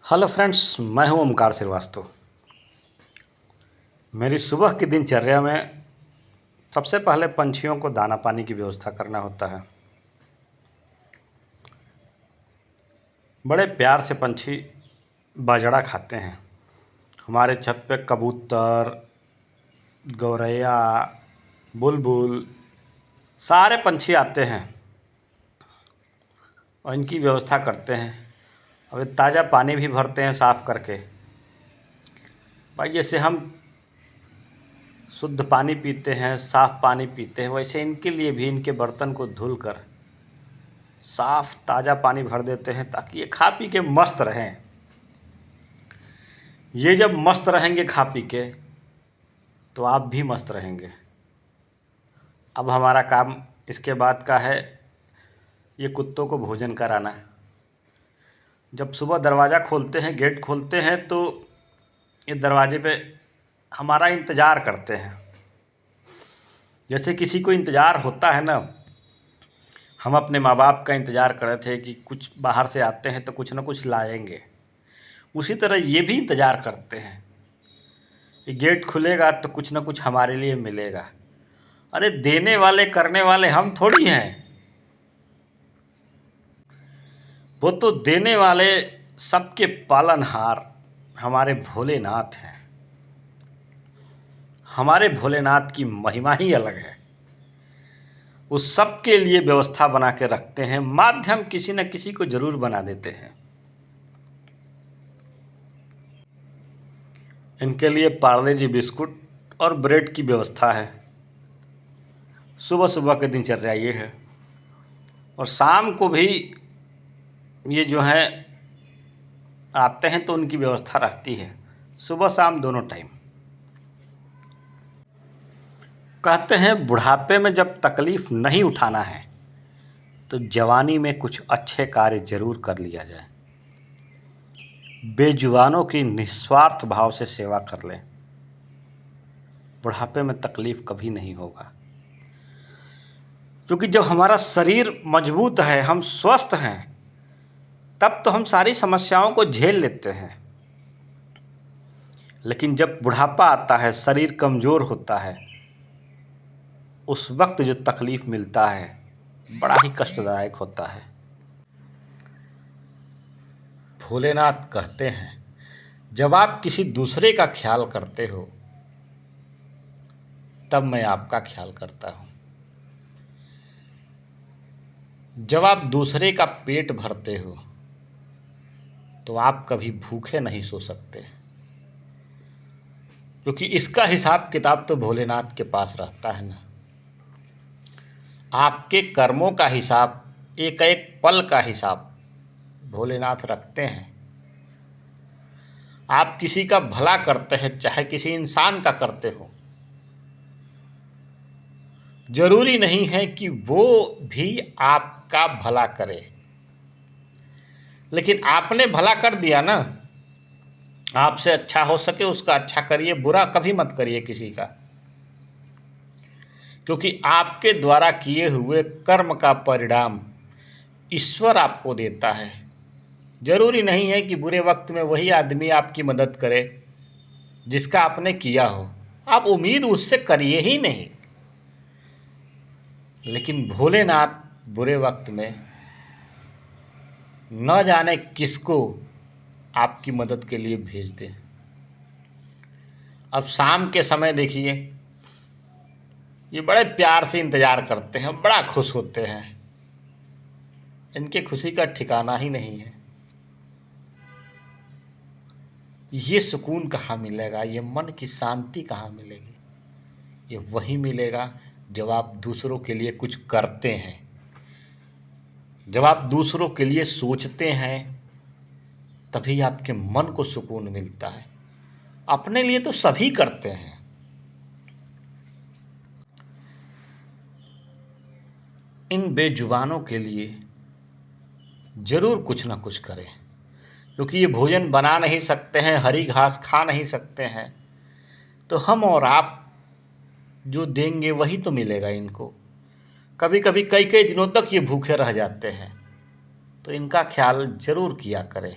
Hello friends, मैं हूं ओमकार श्रीवास्तव। मेरी सुबह की दिनचर्या में सबसे पहले पंछियों को दाना पानी की व्यवस्था करना होता है। बड़े प्यार से पंछी बाजरा खाते हैं। हमारे छत पे कबूतर, गौरैया, बुलबुल सारे पंछी आते हैं और इनकी व्यवस्था करते हैं। अब ताज़ा पानी भी भरते हैं साफ़ करके। भाई जैसे हम शुद्ध पानी पीते हैं, साफ़ पानी पीते हैं, वैसे इनके लिए भी इनके बर्तन को धुलकर साफ़ ताज़ा पानी भर देते हैं ताकि ये खा पी के मस्त रहें। ये जब मस्त रहेंगे खा पी के तो आप भी मस्त रहेंगे। अब हमारा काम इसके बाद का है ये कुत्तों को भोजन कराना। जब सुबह दरवाज़ा खोलते हैं, गेट खोलते हैं, तो ये दरवाजे पे हमारा इंतज़ार करते हैं। जैसे किसी को इंतज़ार होता है ना, हम अपने माँ बाप का इंतज़ार कर रहे थे कि कुछ बाहर से आते हैं तो कुछ ना कुछ लाएंगे, उसी तरह ये भी इंतज़ार करते हैं। ये गेट खुलेगा तो कुछ ना कुछ हमारे लिए मिलेगा। अरे देने वाले करने वाले हम थोड़ी हैं, वो तो देने वाले सबके पालनहार हमारे भोलेनाथ हैं। हमारे भोलेनाथ की महिमा ही अलग है। उस सब के लिए व्यवस्था बना के रखते हैं, माध्यम किसी न किसी को जरूर बना देते हैं। इनके लिए पार्ले जी बिस्कुट और ब्रेड की व्यवस्था है। सुबह सुबह की दिनचर्या ये है। और शाम को भी ये जो है आते हैं तो उनकी व्यवस्था रहती है, सुबह शाम दोनों टाइम। कहते हैं बुढ़ापे में जब तकलीफ़ नहीं उठाना है तो जवानी में कुछ अच्छे कार्य जरूर कर लिया जाए। बेजुबानों की निस्वार्थ भाव से सेवा कर लें। बुढ़ापे में तकलीफ़ कभी नहीं होगा, क्योंकि जब हमारा शरीर मजबूत है, हम स्वस्थ हैं, तब तो हम सारी समस्याओं को झेल लेते हैं। लेकिन जब बुढ़ापा आता है, शरीर कमज़ोर होता है, उस वक्त जो तकलीफ़ मिलता है बड़ा ही कष्टदायक होता है। भोलेनाथ कहते हैं जब आप किसी दूसरे का ख्याल करते हो तब मैं आपका ख्याल करता हूँ। जब आप दूसरे का पेट भरते हो तो आप कभी भूखे नहीं सो सकते, क्योंकि इसका हिसाब किताब तो भोलेनाथ के पास रहता है ना। आपके कर्मों का हिसाब, एक एक पल का हिसाब भोलेनाथ रखते हैं। आप किसी का भला करते हैं, चाहे किसी इंसान का करते हो, जरूरी नहीं है कि वो भी आपका भला करे। लेकिन आपने भला कर दिया ना, आपसे अच्छा हो सके उसका अच्छा करिए, बुरा कभी मत करिए किसी का, क्योंकि आपके द्वारा किए हुए कर्म का परिणाम ईश्वर आपको देता है। जरूरी नहीं है कि बुरे वक्त में वही आदमी आपकी मदद करे जिसका आपने किया हो, आप उम्मीद उससे करिए ही नहीं। लेकिन भोलेनाथ बुरे वक्त में न जाने किसको आपकी मदद के लिए भेज दें। अब शाम के समय देखिए, ये बड़े प्यार से इंतज़ार करते हैं, बड़ा खुश होते हैं। इनके खुशी का ठिकाना ही नहीं है। ये सुकून कहाँ मिलेगा, ये मन की शांति कहाँ मिलेगी? ये वही मिलेगा जब आप दूसरों के लिए कुछ करते हैं, जब आप दूसरों के लिए सोचते हैं, तभी आपके मन को सुकून मिलता है। अपने लिए तो सभी करते हैं। इन बेजुबानों के लिए ज़रूर कुछ ना कुछ करें, क्योंकि ये भोजन बना नहीं सकते हैं, हरी घास खा नहीं सकते हैं, तो हम और आप जो देंगे वही तो मिलेगा इनको। कभी कभी कई कई दिनों तक ये भूखे रह जाते हैं, तो इनका ख्याल ज़रूर किया करें।